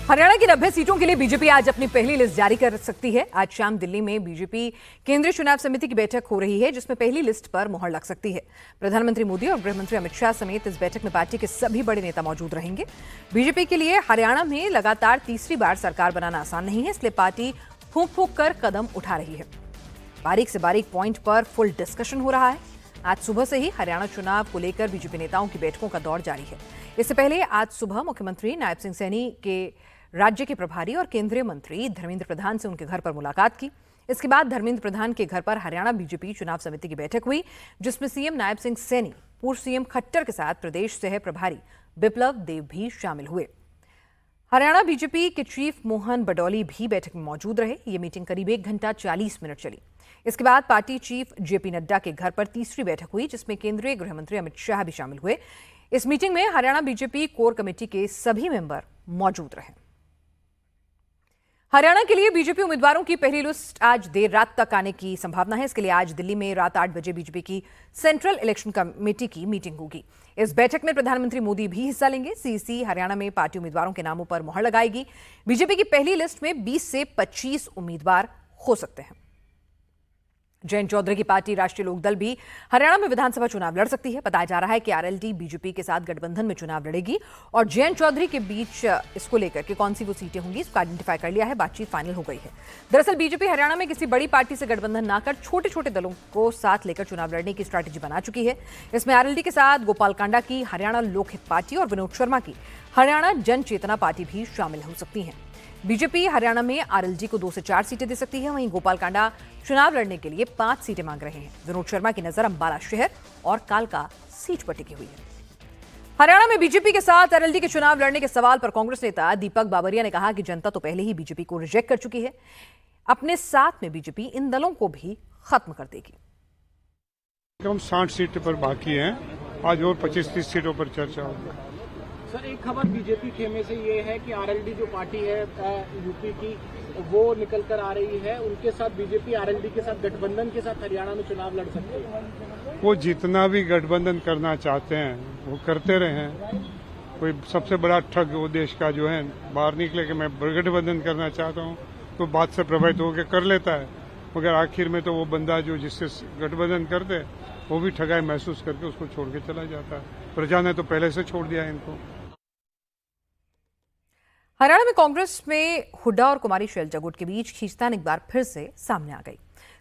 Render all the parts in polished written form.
हरियाणा की 90 सीटों के लिए बीजेपी आज अपनी पहली लिस्ट जारी कर सकती है। आज शाम दिल्ली में बीजेपी केंद्रीय चुनाव समिति की बैठक हो रही है, जिसमें पहली लिस्ट पर मुहर लग सकती है। प्रधानमंत्री मोदी और गृहमंत्री अमित शाह समेत इस बैठक में पार्टी के सभी बड़े नेता मौजूद रहेंगे। बीजेपी के लिए हरियाणा में लगातार तीसरी बार सरकार बनाना आसान नहीं है, इसलिए पार्टी फूंक फूंक कर कदम उठा रही है। बारीक से बारीक पॉइंट पर फुल डिस्कशन हो रहा है। आज सुबह से ही हरियाणा चुनाव को लेकर बीजेपी नेताओं की बैठकों का दौर जारी है। इससे पहले आज सुबह मुख्यमंत्री नायब सिंह सैनी के राज्य के प्रभारी और केंद्रीय मंत्री धर्मेंद्र प्रधान से उनके घर पर मुलाकात की। इसके बाद धर्मेंद्र प्रधान के घर पर हरियाणा बीजेपी चुनाव समिति की बैठक हुई, जिसमें सीएम नायब सिंह सैनी, पूर्व सीएम खट्टर के साथ प्रदेश सह प्रभारी बिप्लब देव भी शामिल हुए। हरियाणा बीजेपी के चीफ मोहन बडौली भी बैठक में मौजूद रहे। ये मीटिंग करीब 1 घंटा 40 मिनट चली। इसके बाद पार्टी चीफ जेपी नड्डा के घर पर तीसरी बैठक हुई, जिसमें केंद्रीय गृहमंत्री अमित शाह भी शामिल हुए। इस मीटिंग में हरियाणा बीजेपी कोर कमेटी के सभी मेंबर मौजूद रहे। हरियाणा के लिए बीजेपी उम्मीदवारों की पहली लिस्ट आज देर रात तक आने की संभावना है। इसके लिए आज दिल्ली में रात 8 बजे बीजेपी की सेंट्रल इलेक्शन कमेटी की मीटिंग होगी। इस बैठक में प्रधानमंत्री मोदी भी हिस्सा लेंगे। सीईसी हरियाणा में पार्टी उम्मीदवारों के नामों पर मुहर लगाएगी। बीजेपी की पहली लिस्ट में 20 से 25 उम्मीदवार हो सकते हैं। जयंत चौधरी की पार्टी राष्ट्रीय लोकदल भी हरियाणा में विधानसभा चुनाव लड़ सकती है। बताया जा रहा है कि आरएलडी बीजेपी के साथ गठबंधन में चुनाव लड़ेगी और जयंत चौधरी के बीच इसको लेकर के कौन सी वो सीटें होंगी, इसको आइडेंटिफाई कर लिया है। बातचीत फाइनल हो गई है। दरअसल बीजेपी हरियाणा में किसी बड़ी पार्टी से गठबंधन ना कर छोटे छोटे दलों को साथ लेकर चुनाव लड़ने की स्ट्रैटेजी बना चुकी है। इसमें आरएलडी के साथ गोपाल कांडा की हरियाणा लोकहित पार्टी और विनोद शर्मा की हरियाणा जन चेतना पार्टी भी शामिल हो सकती है। बीजेपी हरियाणा में आरएलडी को 2 से 4 सीटें दे सकती है। वहीं गोपाल कांडा चुनाव लड़ने के लिए 5 सीटें मांग रहे हैं। विनोद शर्मा की नजर अंबाला शहर और कालका सीट पर टिकी हुई है। हरियाणा में बीजेपी के साथ आरएलडी के चुनाव लड़ने के सवाल पर कांग्रेस नेता दीपक बाबरिया ने कहा कि जनता तो पहले ही बीजेपी को रिजेक्ट कर चुकी है। अपने साथ में बीजेपी इन दलों को भी खत्म कर देगी। कम 60 सीटों पर बाकी हैं। आज और 25-30 सीटों पर चर्चा होगी। सर, एक खबर बीजेपी खेमे से ये है कि आरएलडी जो पार्टी है यूपी की, वो निकल कर आ रही है। उनके साथ बीजेपी आरएलडी के साथ गठबंधन के साथ हरियाणा में चुनाव लड़ सकती है। वो जितना भी गठबंधन करना चाहते हैं वो करते रहे। कोई सबसे बड़ा ठग वो देश का जो है बाहर निकले कि मैं गठबंधन करना चाहता हूँ, तो बात से प्रभावित होकर कर लेता है, मगर आखिर में तो वो बंदा जो जिससे गठबंधन करते वो भी ठगाई महसूस करके उसको छोड़ के चला जाता है। प्रजा ने तो पहले से छोड़ दिया है इनको। हरियाणा में कांग्रेस में हुड्डा और कुमारी शैलजा गुट के बीच खींचतान एक बार फिर से सामने आ गई।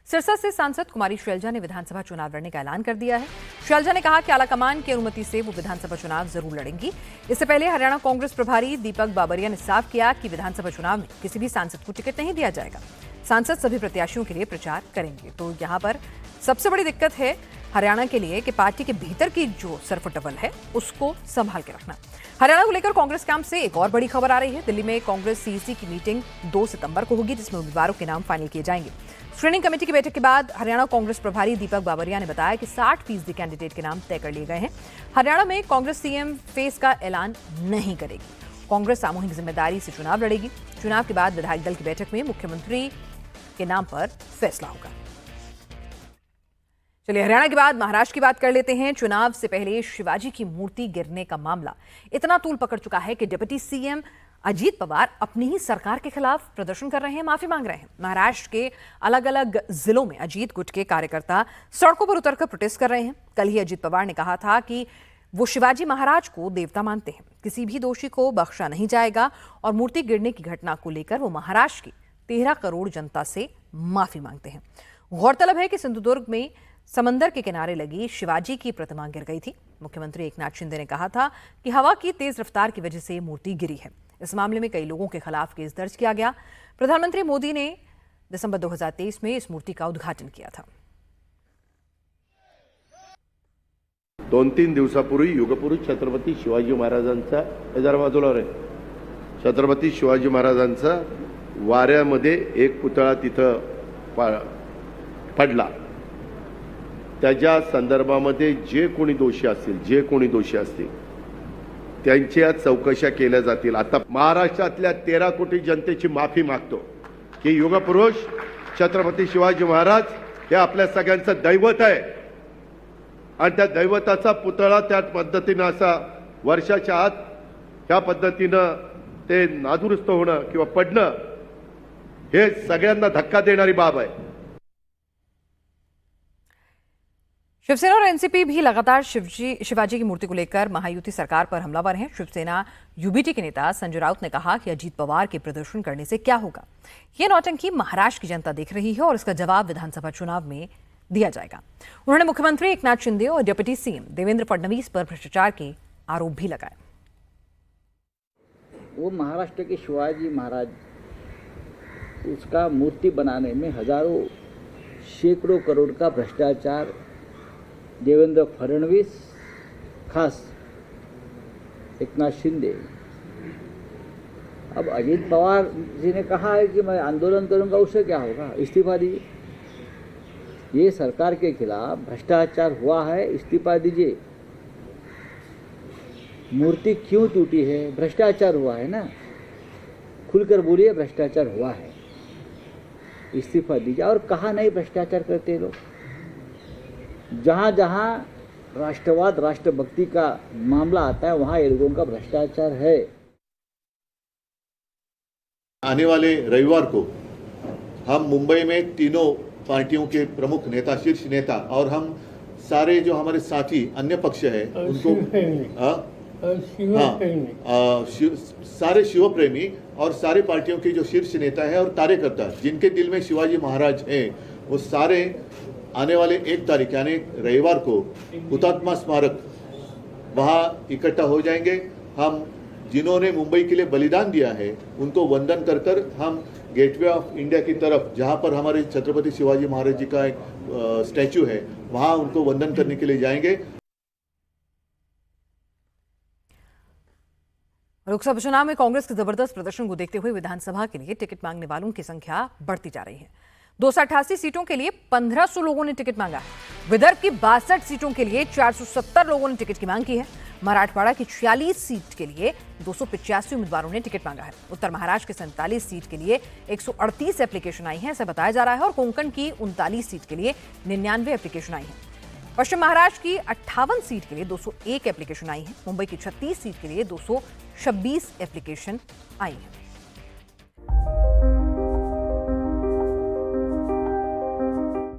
सिरसा से सांसद कुमारी शैलजा ने विधानसभा चुनाव लड़ने का ऐलान कर दिया है। शैलजा ने कहा कि आलाकमान की अनुमति से वो विधानसभा चुनाव जरूर लड़ेंगी। इससे पहले हरियाणा कांग्रेस प्रभारी दीपक बाबरिया ने साफ किया कि विधानसभा चुनाव में किसी भी सांसद को टिकट नहीं दिया जाएगा। सांसद सभी प्रत्याशियों के लिए प्रचार करेंगे। तो यहाँ पर सबसे बड़ी दिक्कत है हरियाणा के लिए कि पार्टी के भीतर की जो सरफटबल है उसको संभाल के रखना। हरियाणा को लेकर कांग्रेस कैंप से एक और बड़ी खबर आ रही है। दिल्ली में कांग्रेस सीईसी की मीटिंग 2 सितंबर को होगी, जिसमें उम्मीदवारों के नाम फाइनल किए जाएंगे। स्क्रीनिंग कमेटी की बैठक के बाद हरियाणा कांग्रेस प्रभारी दीपक बाबरिया ने बताया कि 60% कैंडिडेट के नाम तय कर लिए गए हैं। हरियाणा में कांग्रेस सीएम फेस का ऐलान नहीं करेगी। कांग्रेस सामूहिक जिम्मेदारी से चुनाव लड़ेगी। चुनाव के बाद विधायक दल की बैठक में मुख्यमंत्री के नाम पर फैसला होगा। चलिए हरियाणा के बाद महाराष्ट्र की बात कर लेते हैं। चुनाव से पहले शिवाजी की मूर्ति गिरने का मामला इतना तूल पकड़ चुका है कि डिप्टी सीएम अजीत पवार अपनी ही सरकार के खिलाफ प्रदर्शन कर रहे हैं, माफी मांग रहे हैं। महाराष्ट्र के अलग अलग जिलों में अजीत गुट के कार्यकर्ता सड़कों पर उतरकर प्रोटेस्ट कर रहे हैं। कल ही अजीत पवार ने कहा था कि वो शिवाजी महाराज को देवता मानते हैं, किसी भी दोषी को बख्शा नहीं जाएगा और मूर्ति गिरने की घटना को लेकर वो महाराष्ट्र की 13 करोड़ जनता से माफी मांगते हैं। गौरतलब है कि सिंधुदुर्ग में समंदर के किनारे लगी शिवाजी की प्रतिमा गिर गई थी। मुख्यमंत्री एकनाथ शिंदे ने कहा था कि हवा की तेज रफ्तार की वजह से मूर्ति गिरी है। इस मामले में कई लोगों के खिलाफ केस दर्ज किया गया। प्रधानमंत्री मोदी ने दिसंबर 2023 में इस मूर्ति का उद्घाटन किया था। 2-3 दिवसापूर्वी युगपुरुष छत्रपती शिवाजी महाराजांचा बाजूला रे छत्रपती शिवाजी महाराजांचा वाऱ्यामध्ये एक पुतळा तिथं पडला। त्याच्या संदर्भामध्ये जे कोणी दोषी असतील त्यांच्या चौकशा केल्या जातील। आता महाराष्ट्रातल्या 13 कोटी जनतेची माफी मागतो की युगपुरुष छत्रपती शिवाजी महाराज हे आपल्या सगळ्यांचं दैवत आहे आणि त्या दैवताचा पुतळा त्या पद्धतीने असा वर्षाच्या आत त्या पद्धतीने ते नादुरुस्त होणं किंवा पडणं हे सगळ्यांना धक्का देणारी बाब आहे. शिवसेना और एनसीपी भी लगातार शिवाजी की मूर्ति को लेकर महायुति सरकार पर हमलावर हैं। शिवसेना यूबीटी के नेता संजय राउत ने कहा कि अजीत पवार के प्रदर्शन करने से क्या होगा। ये नौटंकी महाराष्ट्र की जनता देख रही है और इसका जवाब विधानसभा चुनाव में दिया जाएगा। उन्होंने मुख्यमंत्री एकनाथ शिंदे और डिप्टी सीएम देवेंद्र फडणवीस पर भ्रष्टाचार के आरोप भी लगाए। वो महाराष्ट्र के शिवाजी महाराज, उसका मूर्ति बनाने में हजारों सैकड़ों करोड़ का भ्रष्टाचार देवेंद्र फडणवीस, खास एकनाथ शिंदे। अब अजीत पवार जी ने कहा है कि मैं आंदोलन करूंगा, उससे क्या होगा, इस्तीफा दीजिए। ये सरकार के खिलाफ भ्रष्टाचार हुआ है, इस्तीफा दीजिए। मूर्ति क्यों टूटी है, भ्रष्टाचार हुआ है ना, खुलकर बोलिए भ्रष्टाचार हुआ है, इस्तीफा दीजिए। और कहाँ नहीं भ्रष्टाचार करते लोग, जहाँ जहाँ राष्ट्रवाद राष्ट्रभक्ति का मामला आता है वहाँ ये लोगों का भ्रष्टाचार है। आने वाले रविवार को हम मुंबई में तीनों पार्टियों के प्रमुख नेता, शीर्ष नेता और हम सारे जो हमारे साथी अन्य पक्ष है उनको सारे शिव प्रेमी और सारे पार्टियों के जो शीर्ष नेता है और कार्यकर्ता जिनके दिल में शिवाजी महाराज हैं, वो सारे आने वाले 1 तारीख यानी रविवार को हुतात्मा स्मारक वहाँ इकट्ठा हो जाएंगे। हम जिन्होंने मुंबई के लिए बलिदान दिया है उनको वंदन कर कर हम गेटवे ऑफ इंडिया की तरफ, जहाँ पर हमारे छत्रपति शिवाजी महाराज जी का एक स्टैचू है, वहाँ उनको वंदन करने के लिए जाएंगे। लोकसभा चुनाव में कांग्रेस के जबरदस्त प्रदर्शन को देखते हुए विधानसभा के लिए टिकट मांगने वालों की संख्या बढ़ती जा रही है। 288 सीटों के लिए 1500 लोगों ने टिकट मांगा। विदर्भ की 62 सीटों के लिए 470 लोगों ने टिकट की मांग की है। मराठवाड़ा की 46 सीट के लिए 285 उम्मीदवारों ने टिकट मांगा है। उत्तर महाराष्ट्र के 47 सीट के लिए 138 एप्लीकेशन आई हैं, ऐसा बताया जा रहा है। और कोंकण की 39 सीट के लिए 99 एप्लीकेशन आई हैं। पश्चिम महाराष्ट्र की 58 सीट के लिए 201 एप्लीकेशन आई हैं। मुंबई की 36 सीट के लिए 226 एप्लीकेशन आई हैं।